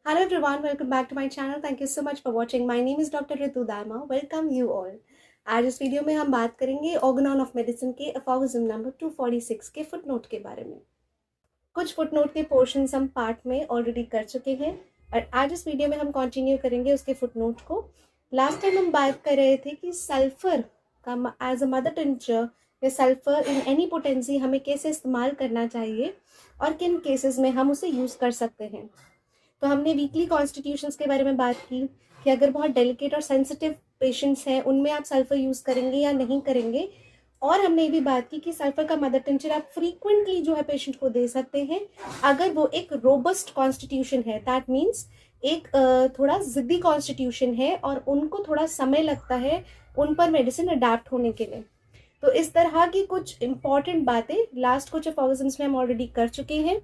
Hello everyone, welcome back to my channel. Thank you so much for watching. My name is Dr. Ritu Dharma. Welcome you all. आज इस video में हम बात करेंगे Organon of medicine के अफॉरिज्म number 246 के footnote के बारे में। कुछ फुटनोट के पोर्शंस हम पार्ट में ऑलरेडी कर चुके हैं और आज इस वीडियो में हम कंटिन्यू करेंगे उसके फुटनोट को। लास्ट टाइम हम बात कर रहे थे कि सल्फर का एज अ मदर टिंचर या सल्फर इन एनी पोटेंसी हमें कैसे इस्तेमाल करना चाहिए और किन केसेस में हम उसे यूज़ कर सकते हैं। तो हमने वीकली कॉन्स्टिट्यूशंस के बारे में बात की कि अगर बहुत डेलिकेट और सेंसिटिव पेशेंट्स हैं उनमें आप सल्फर यूज़ करेंगे या नहीं करेंगे। और हमने ये भी बात की कि सल्फर का मदर टिंचर आप फ्रीक्वेंटली जो है पेशेंट को दे सकते हैं अगर वो एक रोबस्ट कॉन्स्टिट्यूशन है। दैट मीन्स एक थोड़ा ज़िद्दी कॉन्स्टिट्यूशन है और उनको थोड़ा समय लगता है उन पर मेडिसिन अडेप्ट होने के लिए। तो इस तरह की कुछ इंपॉर्टेंट बातें लास्ट कुछ अफॉरिज्म्स में हम ऑलरेडी कर चुके हैं।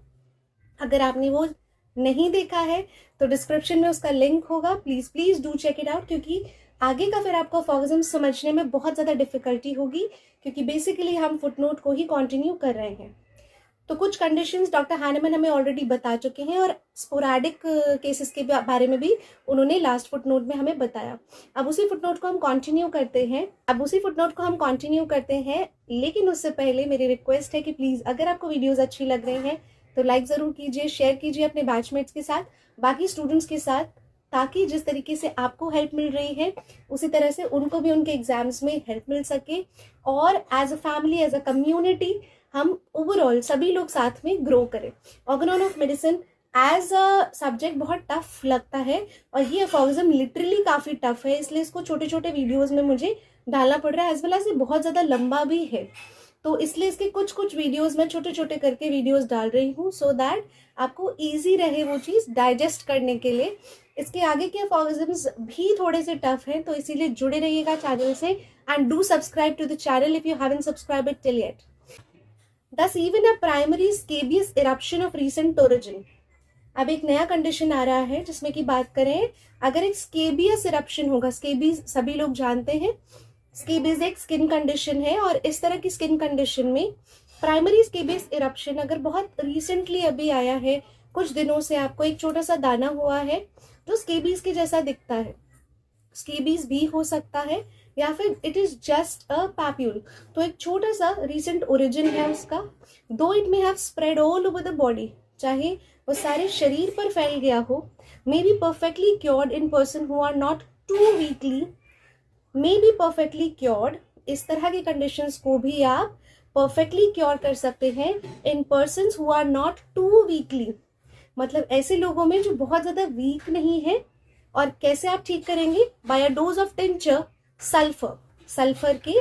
अगर आपने वो नहीं देखा है तो डिस्क्रिप्शन में उसका लिंक होगा, please do check it out, क्योंकि आगे का फिर आपको अफॉरिज्म समझने में बहुत ज़्यादा डिफिकल्टी होगी क्योंकि बेसिकली हम फुटनोट को ही कंटिन्यू कर रहे हैं। तो कुछ कंडीशंस डॉक्टर हैनेमन हमें ऑलरेडी बता चुके हैं और स्पोराडिक केसेस के बारे में भी उन्होंने लास्ट फुटनोट में हमें बताया। अब उसी फुटनोट को हम कंटिन्यू करते हैं लेकिन उससे पहले मेरी रिक्वेस्ट है कि प्लीज़ अगर आपको वीडियोज़ अच्छी लग रही हैं तो लाइक ज़रूर कीजिए, शेयर कीजिए अपने बैचमेट्स के साथ, बाकी स्टूडेंट्स के साथ, ताकि जिस तरीके से आपको हेल्प मिल रही है उसी तरह से उनको भी उनके एग्जाम्स में हेल्प मिल सके और as a family, as a community हम ओवरऑल सभी लोग साथ में ग्रो करें। Organon of medicine as a subject बहुत टफ लगता है और ये अफॉरिज्म लिटरली काफ़ी टफ है, इसलिए इसको छोटे छोटे वीडियोज़ में मुझे डालना पड़ रहा है, एज वेल एज ये बहुत ज़्यादा लंबा भी है। तो इसलिए इसके कुछ कुछ वीडियोस में छोटे छोटे करके वीडियोस डाल रही हूँ सो दैट आपको इजी रहे वो चीज़ डाइजेस्ट करने के लिए। इसके आगे के अफॉरिज्म्स भी थोड़े से टफ हैं तो इसीलिए जुड़े रहिएगा चैनल से and do subscribe to the channel if you haven't subscribe it till yet. This even a primary scabies eruption of recent origin. अब एक नया कंडीशन आ रहा है जिसमें कि बात करें अगर एक स्केबियस इरप्शन होगा। स्केबीज सभी लोग जानते हैं, स्केबीज एक स्किन कंडीशन है और इस तरह की स्किन कंडीशन में प्राइमरी स्केबियस इरप्शन अगर बहुत रिसेंटली अभी आया है, कुछ दिनों से आपको एक छोटा सा दाना हुआ है जो स्केबीज के जैसा दिखता है, स्केबीज भी हो सकता है या फिर it is just a papule, तो एक छोटा सा रिसेंट ओरिजिन है उसका। Though it may have spread all over the body, चाहे वो सारे शरीर पर फैल गया हो, may be perfectly cured in person who are not too weakly, may be perfectly cured. इस तरह की कंडीशंस को भी आप परफेक्टली क्योर कर सकते हैं in persons who are not too weakly, मतलब ऐसे लोगों में जो बहुत ज्यादा वीक नहीं है। और कैसे आप ठीक करेंगे? By a dose of tincture sulphur, sulphur के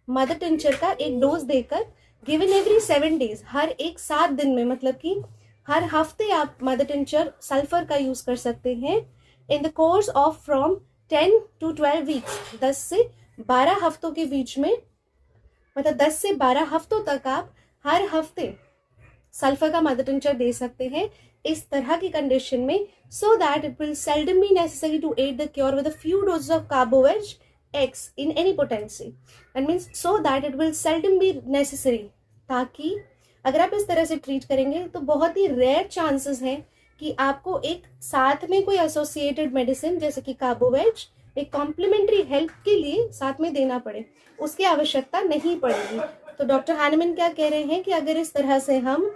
मदर टिंचर का एक डोज देकर गिवन एवरी 7 days, हर एक 7 दिन में, मतलब कि हर हफ्ते आप मदर टिंचर सल्फर का यूज कर सकते हैं in the course of from 10 to 12 weeks, 10 से 12 हफ्तों के बीच में, मतलब 10 से 12 हफ्तों तक आप हर हफ्ते सल्फर का मदर टिंचर दे सकते हैं इस तरह की कंडीशन में, so that it will seldom be necessary to aid the cure with a few doses of carbo veg x in any potency. That means so that it will seldom be necessary, ताकि अगर आप इस तरह से treat करेंगे तो बहुत ही rare chances हैं कि आपको एक साथ में कोई एसोसिएटेड मेडिसिन जैसे कि कार्बोवेज एक कॉम्प्लीमेंट्री हेल्प के लिए साथ में देना पड़े, उसकी आवश्यकता नहीं पड़ेगी। तो डॉक्टर हैनेमन क्या कह रहे हैं कि अगर इस तरह से हम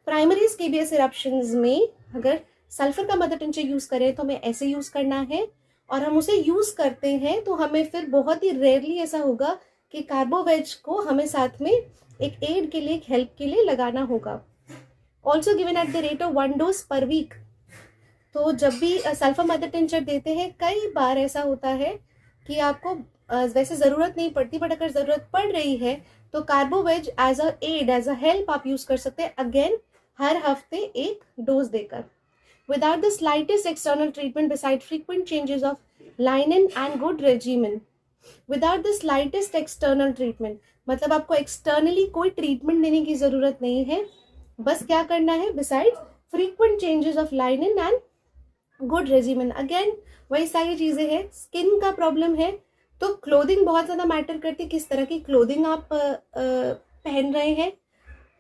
प्राइमरी स्केबियस इरप्शंस में अगर सल्फर का मदर टिंचर यूज करें तो हमें ऐसे यूज करना है, और हम उसे यूज करते हैं तो हमें फिर बहुत ही रेयरली ऐसा होगा कि कार्बोवेज को हमें साथ में एक एड के लिए, एक हेल्प के लिए लगाना होगा। Also given at the rate of 1 dose per week. तो जब भी सल्फर मदर टिंचर देते हैं कई बार ऐसा होता है कि आपको वैसे ज़रूरत नहीं पड़ती, बट अगर ज़रूरत पड़ रही है तो carbo veg as a aid, as a help आप यूज़ कर सकते हैं, अगेन हर हफ्ते एक डोज देकर, without the slightest external treatment beside frequent changes of linen and good regimen. Without the slightest external treatment मतलब आपको एक्सटर्नली कोई ट्रीटमेंट देने की ज़रूरत नहीं है, बस क्या करना है, beside frequent changes of linen and good regimen. Again वही सारी चीज़ें हैं। स्किन का प्रॉब्लम है तो क्लोथिंग बहुत ज़्यादा मैटर करती है, किस तरह की क्लोथिंग आप पहन रहे हैं।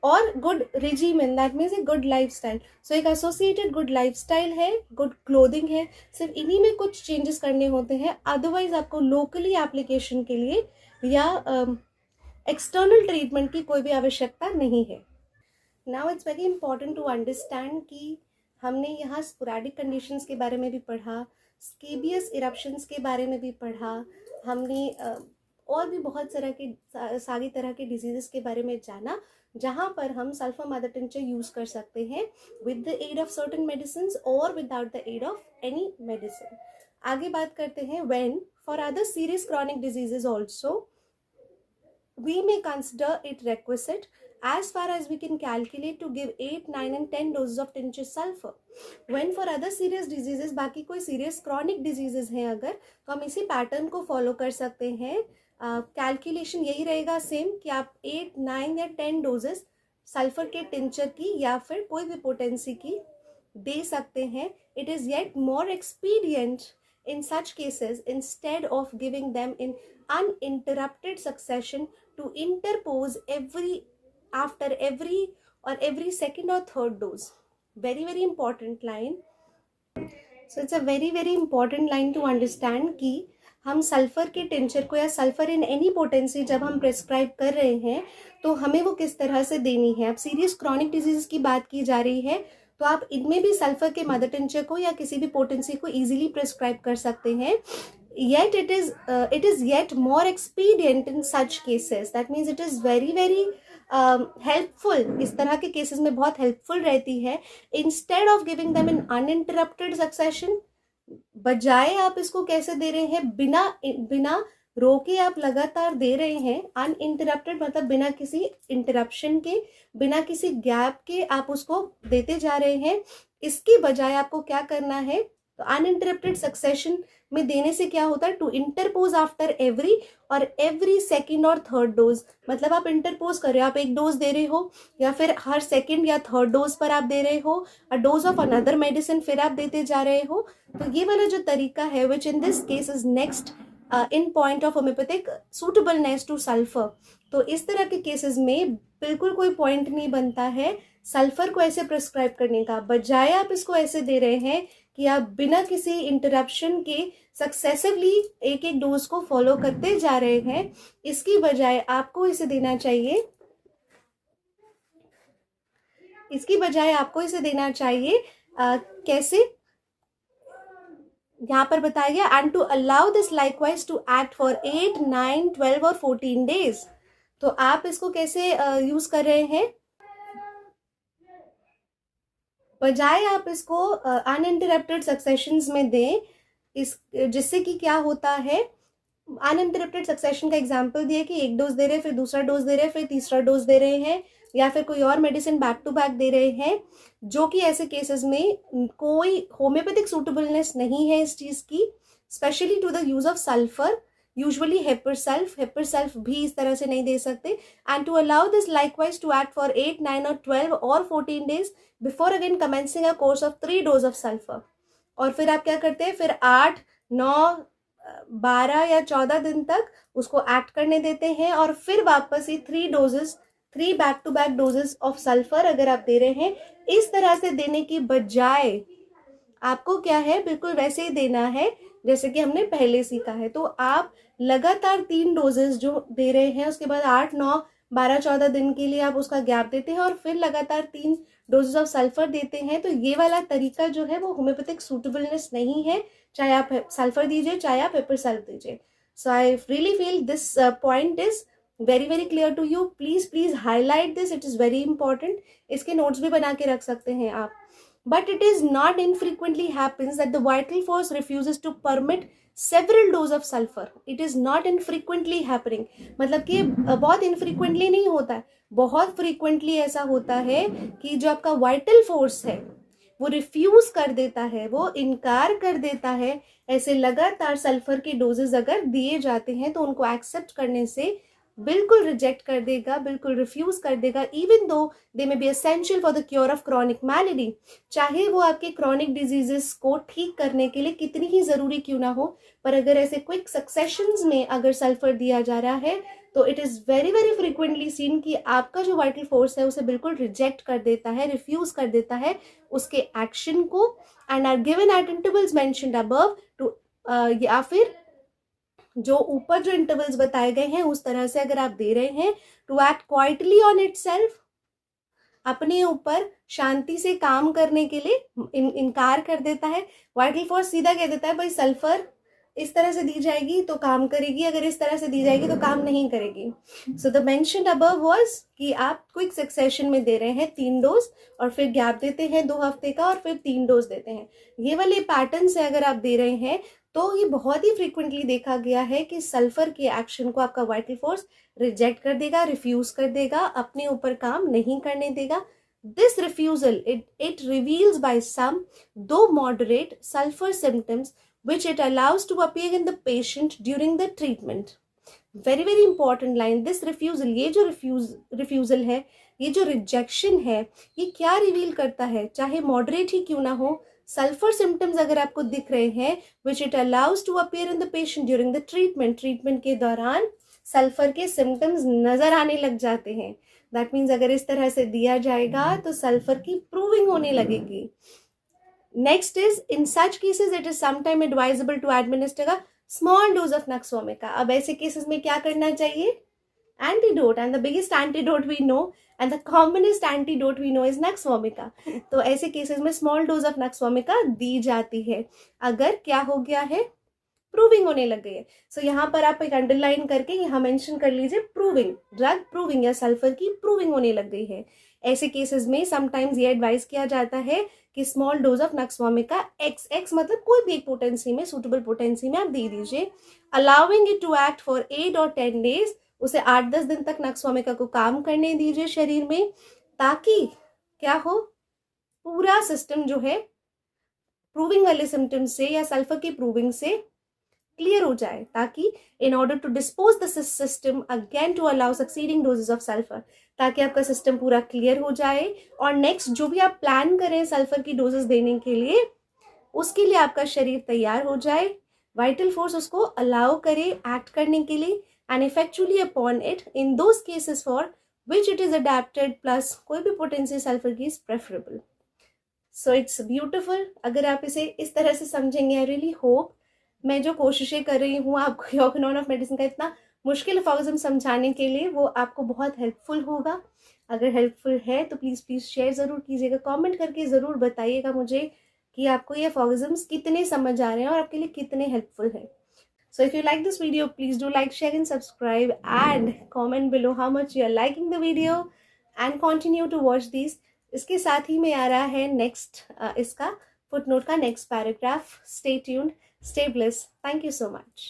और good regimen, that means a good lifestyle. So एक एसोसिएटेड गुड लाइफस्टाइल है, गुड क्लोथिंग है, सिर्फ इन्हीं में कुछ चेंजेस करने होते हैं। अदरवाइज आपको लोकली एप्लीकेशन के लिए या एक्सटर्नल ट्रीटमेंट की कोई भी आवश्यकता नहीं है। Now it's very important to understand कि हमने यहाँ स्पोरेडिक कंडीशंस के बारे में भी पढ़ा, स्केबियस इरप्शंस के बारे में भी पढ़ा, हमने और भी बहुत सारी तरह के डिजीजेस के बारे में जाना, जहाँ पर हम सल्फर मदर टिंचर यूज़ कर सकते हैं with the aid of certain medicine और without the aid of any medicine. आगे बात करते हैं when for other serious chronic diseases also we may consider it requisite as far as we can calculate to give 8, 9 and 10 doses of tincture sulfur. When for other serious diseases, बाकी कोई serious chronic diseases हैं अगर, तो हम इसी pattern को follow कर सकते हैं। कैलकुलेशन यही रहेगा सेम कि आप 8, 9 या 10 डोजेस सल्फर के टिंचर की या फिर कोई भी पोटेंसी की दे सकते हैं। It is yet more expedient in such cases instead of giving them in uninterrupted succession to interpose after every second or third dose. Very important line. So it's a very important line to understand कि हम sulphur के tincture को या sulphur in any potency जब हम prescribe कर रहे हैं तो हमें वो किस तरह से देनी है। अब सीरियस क्रॉनिक डिजीज की बात की जा रही है तो आप इनमें भी सल्फर के मदर टिंचर को या किसी भी पोटेंसी को इजीली प्रेस्क्राइब कर सकते हैं। Yet it is yet more expedient in such cases, that means it is very helpful, इस तरह के केसेस में बहुत हेल्पफुल रहती है। Instead of giving them in uninterrupted succession, बजाय आप इसको कैसे दे रहे हैं, बिना रोके आप लगातार दे रहे हैं। अनइंटरप्टेड मतलब बिना किसी इंटरप्शन के, बिना किसी गैप के आप उसको देते जा रहे हैं। इसकी बजाय आपको क्या करना है, तो अनइंटरप्टेड सक्सेशन में देने से क्या होता है, to interpose after every second और थर्ड डोज, मतलब आप इंटरपोज कर रहे हो, आप एक डोज दे रहे हो या फिर हर सेकेंड या थर्ड डोज पर आप दे रहे हो, अ डोज ऑफ अनदर मेडिसिन फिर आप देते जा रहे हो। तो ये वाला जो तरीका है which in this case is next in point of homoeopathic suitableness to sulphur. तो इस तरह के केसेस में बिल्कुल कोई पॉइंट नहीं बनता है सल्फर को ऐसे प्रिस्क्राइब करने का, बजाय आप इसको ऐसे दे रहे हैं कि आप बिना किसी इंटरप्शन के सक्सेसिवली एक एक डोज को फॉलो करते जा रहे हैं। इसकी बजाय आपको इसे देना चाहिए, कैसे, यहाँ पर बताया गया and to allow this likewise to act for 8, 9, 12 और 14 डेज। तो आप इसको कैसे यूज कर रहे हैं, बजाय आप इसको अनइंटरप्टेड सक्सेशंस में दें, जिससे कि क्या होता है, अनइंटरप्टेड सक्सेशन का एग्जांपल दिए कि एक डोज दे रहे हैं, फिर दूसरा डोज दे रहे हैं, फिर तीसरा डोज दे रहे हैं, या फिर कोई और मेडिसिन बैक टू बैक दे रहे हैं, जो कि ऐसे केसेस में कोई होम्योपैथिक सूटेबलनेस नहीं है इस चीज़ की, specially to the use of sulphur. Usually hepar sulph भी इस तरह से नहीं दे सकते। And to allow this likewise to act for 8, 9 और 12 और 14 days before again commencing a course of 3 dose of sulphur. और फिर आप क्या करते हैं, फिर 8, 9, 12 या 14 दिन तक उसको एक्ट करने देते हैं, और फिर वापस ही 3 back to back doses of sulphur अगर आप दे रहे हैं, इस तरह से देने की बजाय आपको क्या है, बिल्कुल वैसे ही देना है जैसे कि हमने पहले सीखा है। तो आप लगातार 3 डोजेस जो दे रहे हैं, उसके बाद 8, 9, 12, 14 दिन के लिए आप उसका गैप देते हैं और फिर लगातार 3 डोजेस ऑफ सल्फर देते हैं। तो ये वाला तरीका जो है वो होम्योपैथिक सूटेबलनेस नहीं है, चाहे आप सल्फर दीजिए चाहे आप हेपर सेल्फ दीजिए। So I really feel this point is very clear to you. Please highlight this, it is very important. इसके नोट्स भी बना के रख सकते हैं आप। But it is not infrequently happens that the vital force refuses to permit several dose of sulfur. It is not infrequently happening, मतलब कि बहुत infrequently नहीं होता है, बहुत frequently ऐसा होता है कि जो आपका vital force है वो रिफ्यूज कर देता है, वो इनकार कर देता है। ऐसे लगातार सल्फर के डोजेज अगर दिए जाते हैं तो उनको एक्सेप्ट करने से बिल्कुल रिजेक्ट कर देगा, बिल्कुल रिफ्यूज कर देगा, even though they may be essential for the cure of chronic malady, चाहे वो आपके क्रॉनिक डिजीजेस को ठीक करने के लिए कितनी ही जरूरी क्यों ना हो, पर अगर ऐसे क्विक सक्सेशंस में अगर सल्फर दिया जा रहा है तो it is very very frequently seen कि आपका जो वाइटल फोर्स है उसे बिल्कुल रिजेक्ट कर देता है, रिफ्यूज कर देता है उसके एक्शन को, and are given at intervals mentioned above too, या फिर जो ऊपर जो इंटरवल्स बताए गए हैं उस तरह से अगर आप दे रहे हैं to act quietly on itself, अपने ऊपर शांति से काम करने के लिए इनकार कर देता है। वाइटल फोर्स सीधा कह देता है भाई सल्फर इस तरह से दी जाएगी तो काम करेगी, अगर इस तरह से दी जाएगी तो काम नहीं करेगी। So the mentioned above was कि आप क्विक सक्सेशन में दे रहे हैं 3 डोज और फिर गैप देते हैं 2 हफ्ते का और फिर 3 डोज देते हैं। ये वाले पैटर्न से अगर आप दे रहे हैं तो ये बहुत ही फ्रीक्वेंटली देखा गया है कि सल्फर के एक्शन को आपका वाइटल फोर्स रिजेक्ट कर देगा, रिफ्यूज कर देगा, अपने ऊपर काम नहीं करने देगा। This refusal it reveals by some though moderate sulphur symptoms which it allows to appear in the patient during the treatment. Very very important line, this refusal, ये जो refusal है, ये जो rejection है, ये क्या रिवील करता है, चाहे मॉडरेट ही क्यों ना हो, सल्फर सिम्टम्स अगर आपको दिख रहे हैं which it allows to appear in the patient during the treatment, treatment के दौरान सल्फर के सिम्टम्स नजर आने लग जाते हैं, दैट मीन्स अगर इस तरह से दिया जाएगा तो सल्फर की प्रूविंग होने लगेगी। Next is, in such cases it is sometime advisable to administer a small dose of Nux vomica. अब ऐसे केसेस में क्या करना चाहिए? Antidote, and the biggest antidote we know and the commonest antidote we know is Nux vomica. तो ऐसे cases में small dose of Nux vomica दी जाती है अगर क्या हो गया है, प्रूविंग होने लग गई है। सो यहाँ पर आप एक अंडरलाइन करके यहाँ मेंशन कर लीजिए प्रूविंग, ड्रग प्रूविंग या सल्फर की प्रूविंग होने लग गई है। ऐसे केसेस में समटाइम्स ये एडवाइस किया जाता है कि small dose of nux vomica XX मतलब कोई भी एक पोटेंसी में, सुटेबल पोटेंसी में आप दे दीजिए, allowing it to act for 8 और 10 डेज, उसे 8-10 दिन तक नक्स वोमिका को काम करने दीजिए शरीर में, ताकि क्या हो, पूरा सिस्टम जो है प्रूविंग वाले सिम्टम्स से या सल्फर की प्रूविंग से क्लियर हो जाए, ताकि in order to dispose the system again to allow succeeding doses of sulphur, ताकि आपका सिस्टम पूरा क्लियर हो जाए और नेक्स्ट जो भी आप प्लान करें सल्फर की डोजेस देने के लिए उसके लिए आपका शरीर तैयार हो जाए, वाइटल फोर्स उसको अलाउ करे एक्ट करने के लिए, and effectually upon it in those cases for which it is adapted plus कोई भी पोटेंसी सल्फर की is preferable. So it's beautiful अगर आप इसे इस तरह से समझेंगे। आई रियली होप मैं जो कोशिशें कर रही हूँ आपको ऑर्गेनॉन ऑफ मेडिसिन का इतना मुश्किल अल्फाज़ समझाने के लिए वो आपको बहुत हेल्पफुल होगा। अगर हेल्पफुल है तो प्लीज़ शेयर ज़रूर कीजिएगा, कमेंट करके ज़रूर बताइएगा मुझे कि आपको ये अल्फाज़ कितने समझ आ रहे हैं और आपके लिए कितने हेल्पफुल है। So if you like this video please do like, share and subscribe and comment below how much you are liking the video and continue to watch this. इसके साथ ही में आ रहा है नेक्स्ट इसका फुटनोट का next paragraph. Stay tuned, stay blessed. Thank you so much.